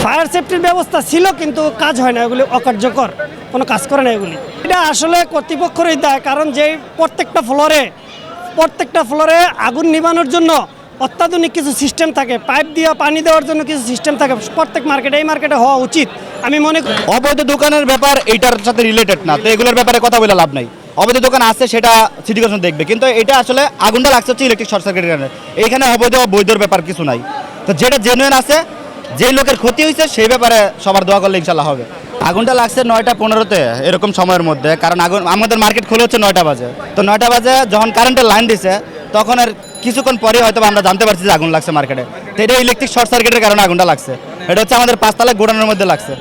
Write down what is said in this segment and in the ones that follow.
Fire সেফটির ব্যবস্থা ছিল কিন্তু কাজ হয় না, এগুলি অকার্যকর, কোনো কাজ করে না এগুলি। এটা আসলে কর্তৃপক্ষেরই দায়, কারণ যে প্রত্যেকটা ফ্লোরে আগুন নিভানোর জন্য অত্যাধুনিক কিছু সিস্টেম থাকে, পাইপ দিয়ে পানি দেওয়ার জন্য কিছু সিস্টেম থাকে প্রত্যেক মার্কেটে, এই মার্কেটে হওয়া উচিত আমি মনে করি। অবৈধ দোকানের ব্যাপার এইটার সাথে রিলেটেড না, তো এগুলোর ব্যাপারে কথা বলে লাভ নাই। অবৈধ দোকান আছে সেটা সিটি কর্পোরেশন দেখবে, কিন্তু এটা আসলে আগুনটা লাগছে হচ্ছে ইলেকট্রিক শর্ট সার্কিটের কারণে। এইখানে অবৈধ বৈধর ব্যাপার কিছু নাই, তো যেটা জেনুইন আছে, যে লোকের ক্ষতি হয়েছে সেই ব্যাপারে সবার দোয়া করলে ইনশাল্লাহ হবে। আগুনটা লাগছে 9:15-তে এরকম সময়ের মধ্যে, কারণ আগুন আমাদের মার্কেট খোলা হচ্ছে 9টা বাজে, তো 9টা বাজে যখন কারেন্টের লাইন দিছে তখন আর কিছুক্ষণ পরে হয়তো আমরা জানতে পারছি যে আগুন লাগছে মার্কেটে। তো এটা ইলেকট্রিক শর্ট সার্কিটের কারণে আগুনটা লাগছে। এটা হচ্ছে আমাদের 5তলা গোডাউনের মধ্যে লাগছে।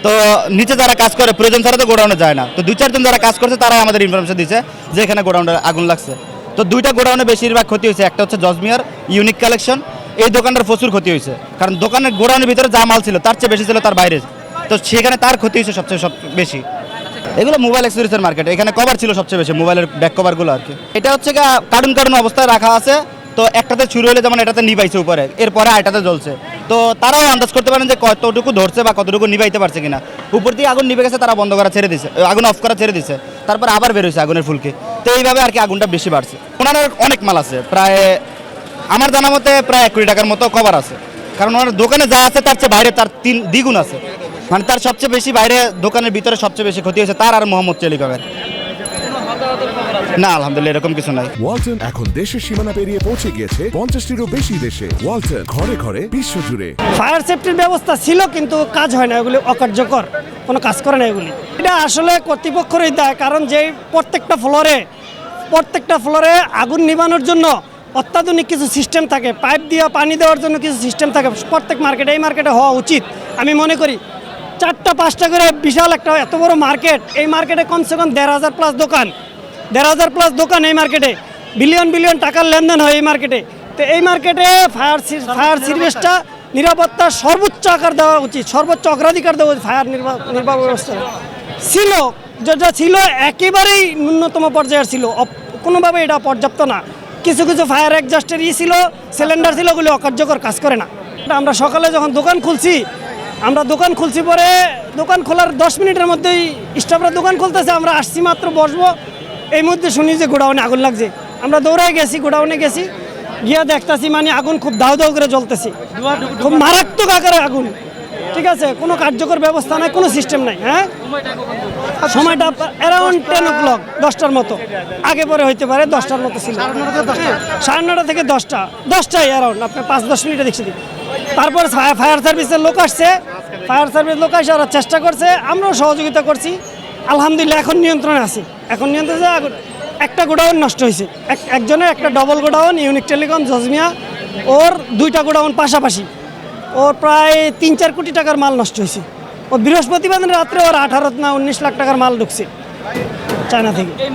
তো নিচে যারা কাজ করে প্রয়োজন ছাড়া তো গোডাউনে যায় না, তো 2-4 জন যারা কাজ করছে তারাই আমাদের ইনফরমেশন দিচ্ছে যে এখানে গোডাউনে আগুন লাগছে। তো 2টা গোডাউনে বেশিরভাগ ক্ষতি হয়েছে, একটা হচ্ছে জজমিয়ার ইউনিক কালেকশন, এই দোকানটার প্রচুর ক্ষতি হয়েছে, কারণ দোকানের গোডাউনের ভিতরে যা মাল ছিল তার চেয়ে বেশি ছিল তার বাইরে, তো সেখানে তার ক্ষতি হয়েছে সবচেয়ে বেশি। এগুলো মোবাইল অ্যাক্সেসরিজের মার্কেট, এখানে কভার ছিল সবচেয়ে বেশি, মোবাইলের ব্যাক কভারগুলো আর কি। এটা হচ্ছে কার্টুন অবস্থায় রাখা আছে, তো একটাতে শুরু হলে যেমন এটাতে নিবাইছে উপরে, এরপরে আরেকটাতে জ্বলছে, তো তারাও আন্দাজ করতে পারেন যে কতটুকু ধরছে বা কতটুকু নিবাইতে পারছে কিনা। উপর দিয়ে আগুন নিভে গেছে, তারা বন্ধ করা ছেড়ে দিছে, আগুন অফ করা ছেড়ে দিছে, তারপর আবার বেরোচ্ছে আগুনের ফুলকি। তো এইভাবে আর কি আগুনটা বেশি বাড়ছে। ওনার অনেক মাল আছে, প্রায় আমার জানা মতে প্রায় 1 কোটি টাকার মতো কভার আছে, কারণ ওনার দোকানে যা আছে তার চেয়ে বাইরে তার 3 দ্বিগুণ আছে, মানে তার সবচেয়ে বেশি বাইরে, দোকানের ভিতরে সবচেয়ে বেশি ক্ষতি হয়েছে তার আর মোহাম্মদ টেলিকমের। না, আলহামদুলিল্লাহ এরকম কিছু নাই। ওয়ালটন এখন দেশের সীমানা পেরিয়ে পৌঁছে গিয়েছে 50টিরও বেশি দেশে। ওয়ালটন ঘরে ঘরে বিশ্বজুড়ে। ফায়ার সেফটির ব্যবস্থা ছিল কিন্তু কাজ হয় না, এগুলি অকার্যকর, কোনো কাজ করে না এগুলি। এটা আসলে কর্তৃপক্ষেরই দায়, কারণ যে প্রত্যেকটা ফ্লোরে আগুন নিভানোর জন্য অত্যাধুনিক কিছু সিস্টেম থাকে, পাইপ দিয়ে পানি দেওয়ার জন্য কিছু সিস্টেম থাকে প্রত্যেক মার্কেটে, এই মার্কেটে হওয়া উচিত আমি মনে করি। 4টা-5টা করে বিশাল একটা এত বড় মার্কেট, এই মার্কেটে কমসে কম 1,500+ দোকান এই মার্কেটে, বিলিয়ন টাকার লেনদেন হয় এই মার্কেটে। তো এই মার্কেটে ফায়ার সার্ভিসটা নিরাপত্তার সর্বোচ্চ আকার দেওয়া উচিত, সর্বোচ্চ অগ্রাধিকার দেওয়া উচিত। ফায়ার নির্বাহ ব্যবস্থা ছিল, যেটা ছিল একেবারেই ন্যূনতম পর্যায়ের ছিল, কোনোভাবে এটা পর্যাপ্ত না। কিছু ফায়ার এক্সজাস্টের ছিল, সিলিন্ডার ছিল, ওগুলো অকার্যকর, কাজ করে না। আমরা সকালে যখন দোকান খুলছি পরে দোকান খোলার 10 মিনিটের মধ্যেই স্টাফরা দোকান খুলতেছে, আমরা আসছি মাত্র বসবো, এই মধ্যে শুনি যে গোডাউনে আগুন লাগছে। আমরা দৌড়াই গেছি, গোডাউনে গেছি, গিয়ে দেখতেছি মানে আগুন খুব দাউ করে জ্বলতেছে, খুব মারাত্মক আকারে আগুন। ঠিক আছে, কোনো কার্যকর ব্যবস্থা নাই, কোনো সিস্টেম নাই। হ্যাঁ, সময়টা অ্যারাউন্ড 10 o'clock, 10টার মতো, আগে পরে হইতে পারে, 10টার মতো ছিল, 9:30 থেকে 10টাই অ্যারাউন্ড, আপনার 5-10 মিনিটে দেখছি। তারপর ফায়ার সার্ভিসের লোক আসছে, ওরা চেষ্টা করছে, আমরাও সহযোগিতা করছি, আলহামদুলিল্লাহ এখন নিয়ন্ত্রণে আছি। আগুন একটা গোডাউন নষ্ট হয়েছে, একজনের একটা ডবল গোডাউন ইউনিক টেলিকম জজমিয়া, ওর 2টা গোডাউন পাশাপাশি, ওর প্রায় 3-4 কোটি টাকার মাল নষ্ট হয়েছে। ও বৃহস্পতিবার রাত্রে ওর 18 না 19 লাখ টাকার মাল ঢুকছে চায়না থেকে।